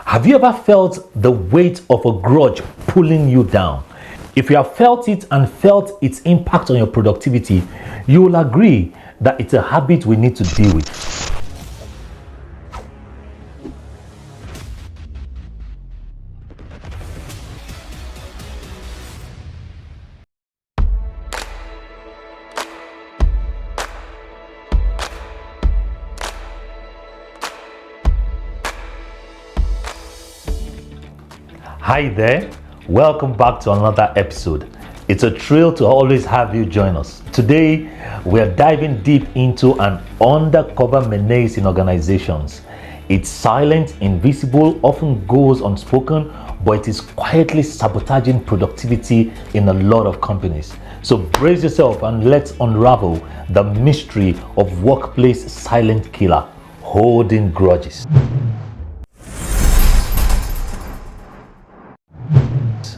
Have you ever felt the weight of a grudge pulling you down? If you have felt it and felt its impact on your productivity, you will agree that it's a habit we need to deal with. Hi there, welcome back to another episode. It's a thrill to always have you join us. Today, we're diving deep into an undercover menace in organizations. It's silent, invisible, often goes unspoken, but it is quietly sabotaging productivity in a lot of companies. So brace yourself and let's unravel the mystery of workplace silent killer, holding grudges.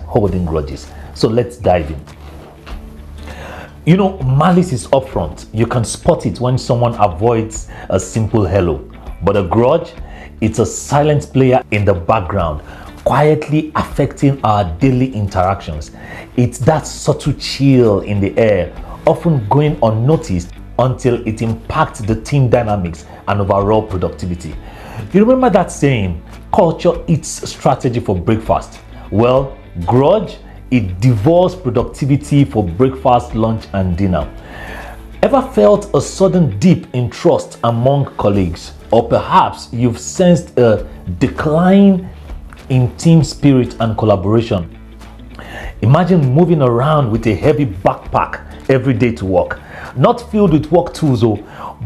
Holding grudges. So let's dive in. You know, malice is upfront. You can spot it when someone avoids a simple hello. But a grudge, it's a silent player in the background, quietly affecting our daily interactions. It's that subtle chill in the air, often going unnoticed until it impacts the team dynamics and overall productivity. You remember that saying, culture eats strategy for breakfast? Well, grudge, it devours productivity for breakfast, lunch, and dinner. Ever felt a sudden dip in trust among colleagues? Or perhaps you've sensed a decline in team spirit and collaboration? Imagine moving around with a heavy backpack every day to work, not filled with work tools,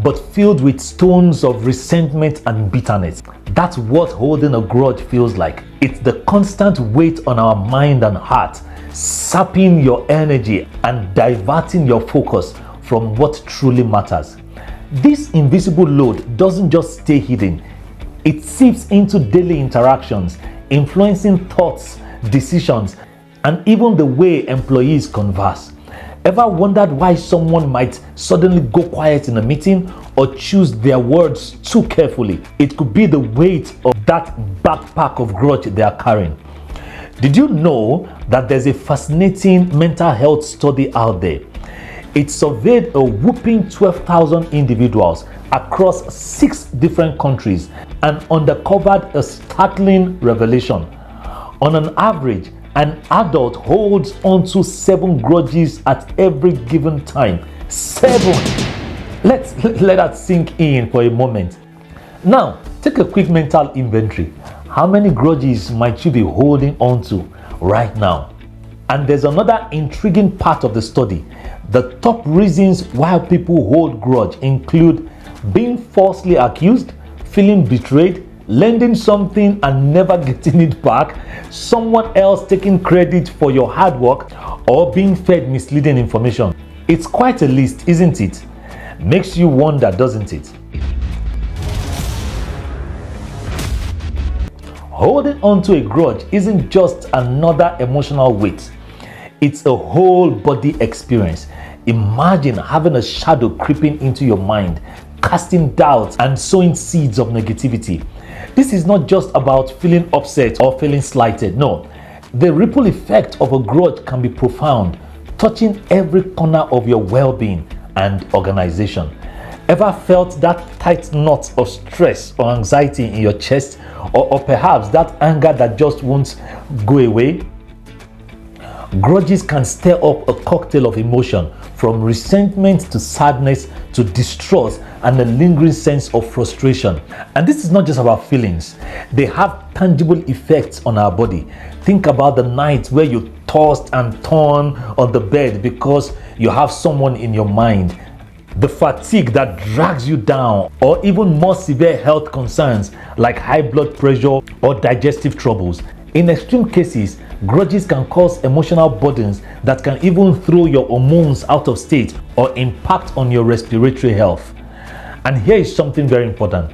but filled with stones of resentment and bitterness. That's what holding a grudge feels like. It's the constant weight on our mind and heart, sapping your energy and diverting your focus from what truly matters. This invisible load doesn't just stay hidden. It seeps into daily interactions, influencing thoughts, decisions, and even the way employees converse. Ever wondered why someone might suddenly go quiet in a meeting or choose their words too carefully? It could be the weight of that backpack of grudge they are carrying. Did you know that there's a fascinating mental health study out there? It surveyed a whopping 12,000 individuals across 6 different countries and uncovered a startling revelation. On an average, an adult holds onto 7 grudges at every given time. 7! Let's let that sink in for a moment. Now, take a quick mental inventory. How many grudges might you be holding onto right now? And there's another intriguing part of the study. The top reasons why people hold grudge include being falsely accused, feeling betrayed, lending something and never getting it back, someone else taking credit for your hard work, or being fed misleading information. It's quite a list, isn't it? Makes you wonder, doesn't it? Holding on to a grudge isn't just another emotional weight. It's a whole body experience. Imagine having a shadow creeping into your mind, casting doubts and sowing seeds of negativity. This is not just about feeling upset or feeling slighted. No, the ripple effect of a grudge can be profound, touching every corner of your well-being and organization. Ever felt that tight knot of stress or anxiety in your chest, or perhaps that anger that just won't go away? Grudges can stir up a cocktail of emotion, from resentment to sadness to distrust and a lingering sense of frustration. And this is not just about feelings. They have tangible effects on our body. Think about the night where you tossed and turned on the bed because you have someone in your mind. The fatigue that drags you down, or even more severe health concerns like high blood pressure or digestive troubles. In extreme cases, grudges can cause emotional burdens that can even throw your hormones out of state or impact on your respiratory health. And here is something very important.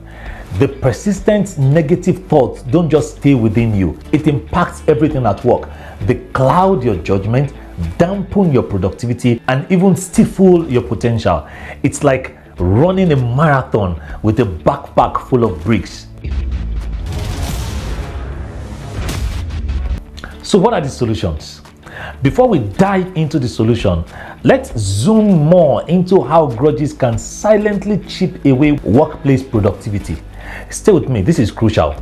The persistent negative thoughts don't just stay within you. It impacts everything at work. They cloud your judgment, dampen your productivity, and even stifle your potential. It's like running a marathon with a backpack full of bricks. So what are the solutions? Before we dive into the solution, let's zoom more into how grudges can silently chip away workplace productivity. Stay with me, this is crucial.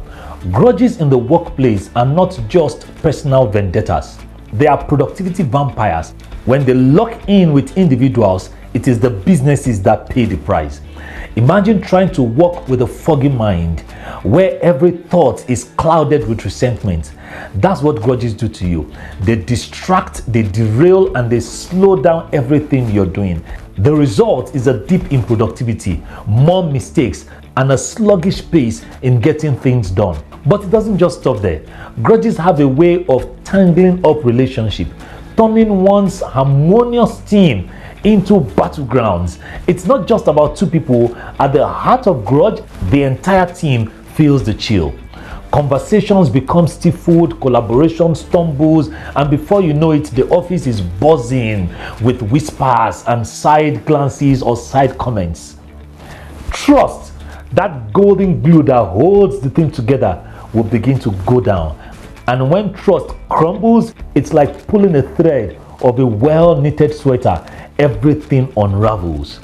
Grudges in the workplace are not just personal vendettas. They are productivity vampires. When they lock in with individuals, it is the businesses that pay the price. Imagine trying to work with a foggy mind where every thought is clouded with resentment. That's what grudges do to you. They distract, they derail, and they slow down everything you're doing. The result is a dip in productivity, more mistakes, and a sluggish pace in getting things done. But it doesn't just stop there. Grudges have a way of tangling up relationships, turning one's harmonious team into battlegrounds. It's not just about two people. At the heart of grudge, the entire team feels the chill. Conversations become stifled, collaboration stumbles, and before you know it, the office is buzzing with whispers and side glances or side comments. Trust, that golden glue that holds the thing together, will begin to go down. And when trust crumbles, it's like pulling a thread of a well-knitted sweater. Everything unravels.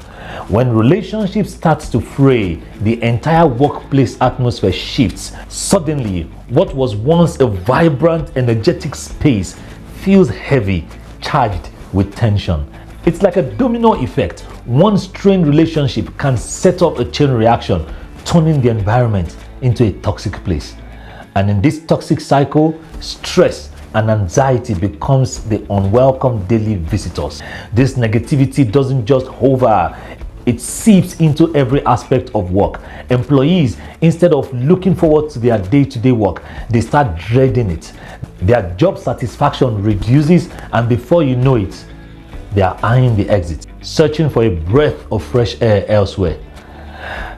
When relationships start to fray, the entire workplace atmosphere shifts. Suddenly, what was once a vibrant, energetic space feels heavy, charged with tension. It's like a domino effect. One strained relationship can set off a chain reaction, turning the environment into a toxic place. And in this toxic cycle, stress and anxiety becomes the unwelcome daily visitors. This negativity doesn't just hover, it seeps into every aspect of work. Employees, instead of looking forward to their day-to-day work, they start dreading it. Their job satisfaction reduces, and before you know it, they are eyeing the exit, searching for a breath of fresh air elsewhere.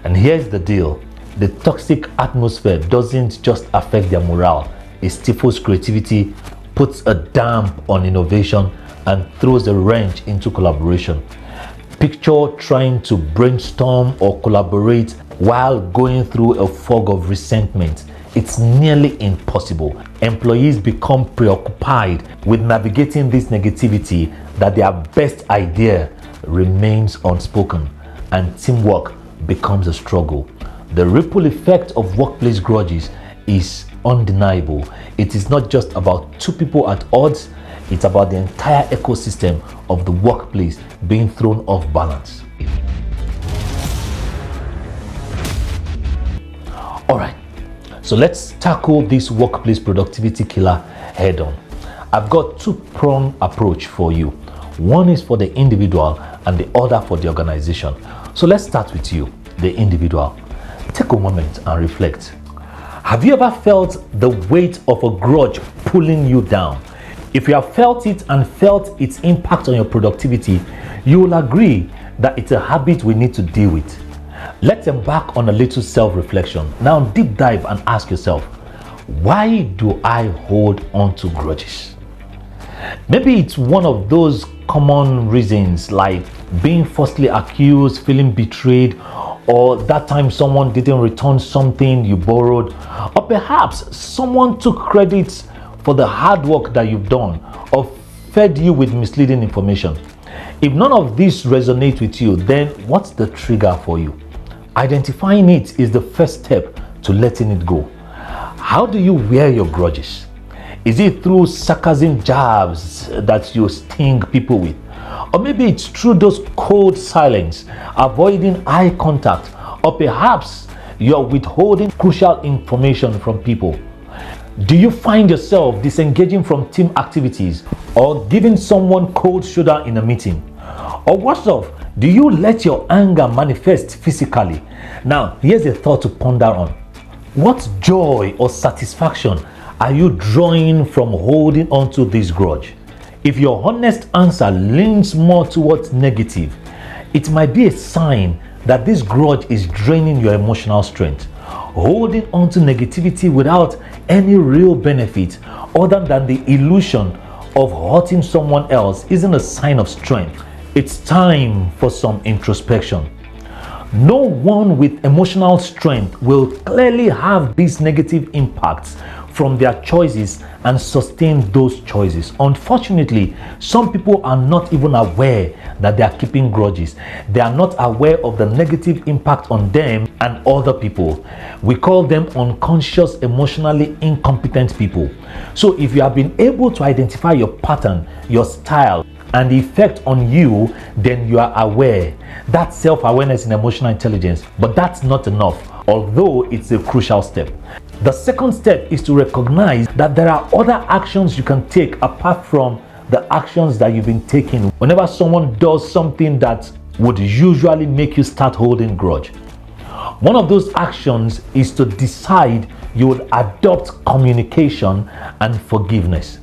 And here's the deal. The toxic atmosphere doesn't just affect their morale. It stifles creativity, puts a damp on innovation, and throws a wrench into collaboration. Picture trying to brainstorm or collaborate while going through a fog of resentment. It's nearly impossible. Employees become preoccupied with navigating this negativity that their best idea remains unspoken, and teamwork becomes a struggle. The ripple effect of workplace grudges is undeniable. It is not just about two people at odds, it's about the entire ecosystem of the workplace being thrown off balance. Alright, so let's tackle this workplace productivity killer head on. I've got two-pronged approach for you. One is for the individual and the other for the organization. So let's start with you, the individual. Take a moment and reflect. Have you ever felt the weight of a grudge pulling you down? If you have felt it and felt its impact on your productivity, you will agree that it's a habit we need to deal with. Let's embark on a little self-reflection. Now deep dive and ask yourself, why do I hold on to grudges? Maybe it's one of those common reasons like being falsely accused, feeling betrayed, or that time someone didn't return something you borrowed, or perhaps someone took credit for the hard work that you've done or fed you with misleading information. If none of these resonate with you, then what's the trigger for you? Identifying it is the first step to letting it go. How do you wear your grudges? Is it through sarcasm jabs that you sting people with? Or maybe it's through those cold silence, avoiding eye contact, or perhaps you're withholding crucial information from people. Do you find yourself disengaging from team activities or giving someone cold shoulder in a meeting? Or worse off, do you let your anger manifest physically? Now, here's a thought to ponder on. What joy or satisfaction are you drawing from holding on to this grudge? If your honest answer leans more towards negative, it might be a sign that this grudge is draining your emotional strength. Holding on to negativity without any real benefit other than the illusion of hurting someone else isn't a sign of strength. It's time for some introspection. No one with emotional strength will clearly have these negative impacts from their choices and sustain those choices. Unfortunately, some people are not even aware that they are keeping grudges. They are not aware of the negative impact on them and other people. We call them unconscious, emotionally incompetent people. So if you have been able to identify your pattern, your style, and the effect on you, then you are aware. That's self-awareness in emotional intelligence, but that's not enough, although it's a crucial step. The second step is to recognize that there are other actions you can take apart from the actions that you've been taking whenever someone does something that would usually make you start holding grudge. One of those actions is to decide you will adopt communication and forgiveness.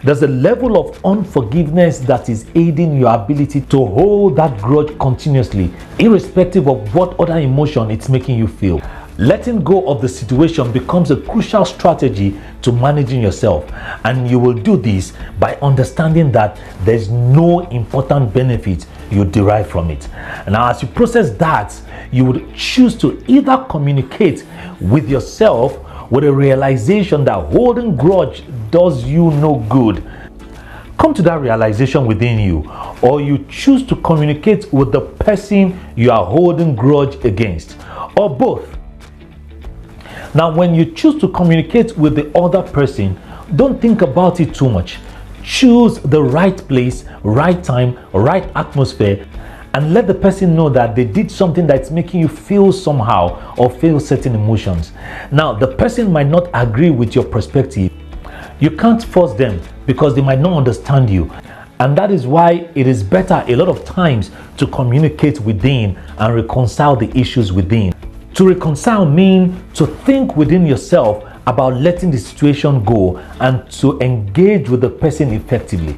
There's a level of unforgiveness that is aiding your ability to hold that grudge continuously, irrespective of what other emotion it's making you feel. Letting go of the situation becomes a crucial strategy to managing yourself, and you will do this by understanding that there's no important benefit you derive from it. Now, as you process that, you would choose to either communicate with yourself with a realization that holding grudge does you no good. Come to that realization within you, or you choose to communicate with the person you are holding grudge against, or both. Now, when you choose to communicate with the other person, don't think about it too much. Choose the right place, right time, right atmosphere, and let the person know that they did something that's making you feel somehow or feel certain emotions. Now, the person might not agree with your perspective. You can't force them because they might not understand you. And that is why it is better a lot of times to communicate within and reconcile the issues within. To reconcile means to think within yourself about letting the situation go and to engage with the person effectively.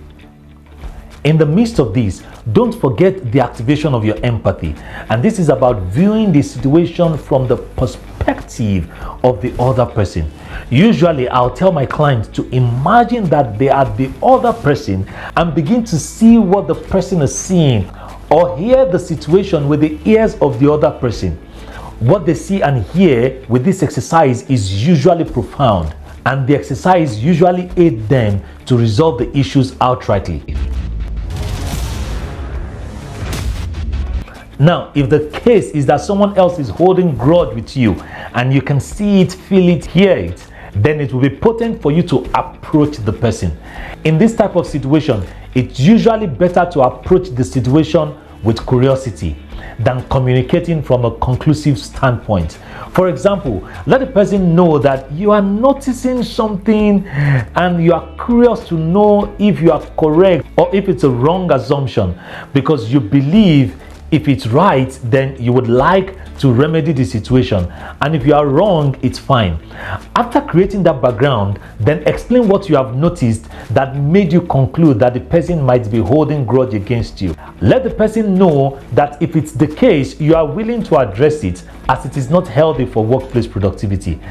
In the midst of this, don't forget the activation of your empathy. And this is about viewing the situation from the perspective of the other person. Usually, I'll tell my clients to imagine that they are the other person and begin to see what the person is seeing, or hear the situation with the ears of the other person. What they see and hear with this exercise is usually profound, and the exercise usually aids them to resolve the issues outrightly. Now, if the case is that someone else is holding grudge with you and you can see it, feel it, hear it, then it will be potent for you to approach the person. In this type of situation, it's usually better to approach the situation with curiosity than communicating from a conclusive standpoint. For example, let the person know that you are noticing something and you are curious to know if you are correct or if it's a wrong assumption, because you believe if it's right, then you would like to remedy the situation, and if you are wrong, it's fine. After creating that background, then explain what you have noticed that made you conclude that the person might be holding grudge against you. Let the person know that if it's the case, you are willing to address it, as it is not healthy for workplace productivity.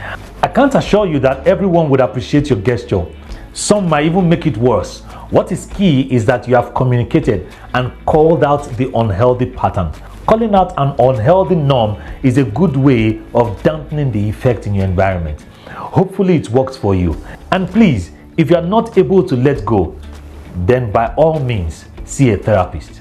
I can't assure you that everyone would appreciate your gesture. Some might even make it worse. What is key is that you have communicated and called out the unhealthy pattern. Calling out an unhealthy norm is a good way of dampening the effect in your environment. Hopefully it works for you. And please, if you are not able to let go, then by all means, see a therapist.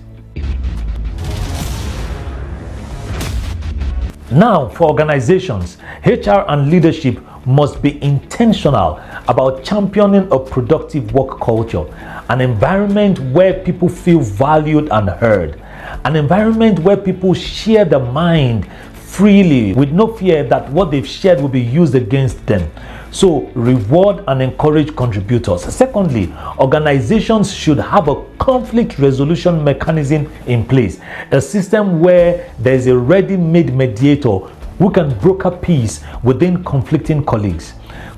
Now, for organizations, HR and leadership must be intentional about championing a productive work culture, an environment where people feel valued and heard, an environment where people share their mind freely with no fear that what they've shared will be used against them. So reward and encourage contributors. Secondly, organizations should have a conflict resolution mechanism in place, a system where there's a ready-made mediator who can broker peace within conflicting colleagues.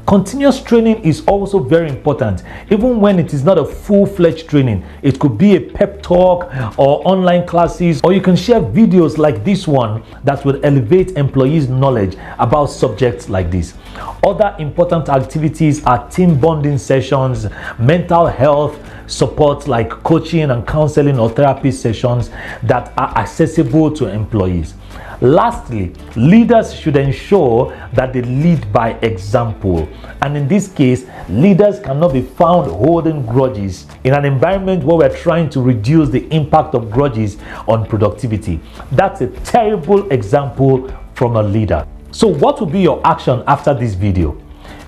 Continuous training is also very important, even when it is not a full-fledged training. It could be a pep talk or online classes, or you can share videos like this one that will elevate employees' knowledge about subjects like this. Other important activities are team bonding sessions, mental health support like coaching and counseling or therapy sessions that are accessible to employees. Lastly, leaders should ensure that they lead by example. And in this case, leaders cannot be found holding grudges in an environment where we're trying to reduce the impact of grudges on productivity. That's a terrible example from a leader. So what will be your action after this video?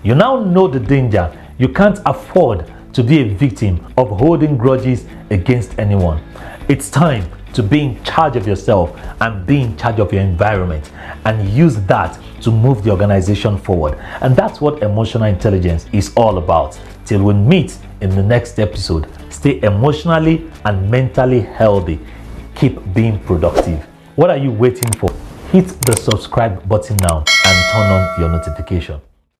You now know the danger. You can't afford to be a victim of holding grudges against anyone. It's time to be in charge of yourself and be in charge of your environment and use that to move the organization forward. And that's what emotional intelligence is all about. Till we meet in the next episode, stay emotionally and mentally healthy. Keep being productive. What are you waiting for? Hit the subscribe button now and turn on your notification.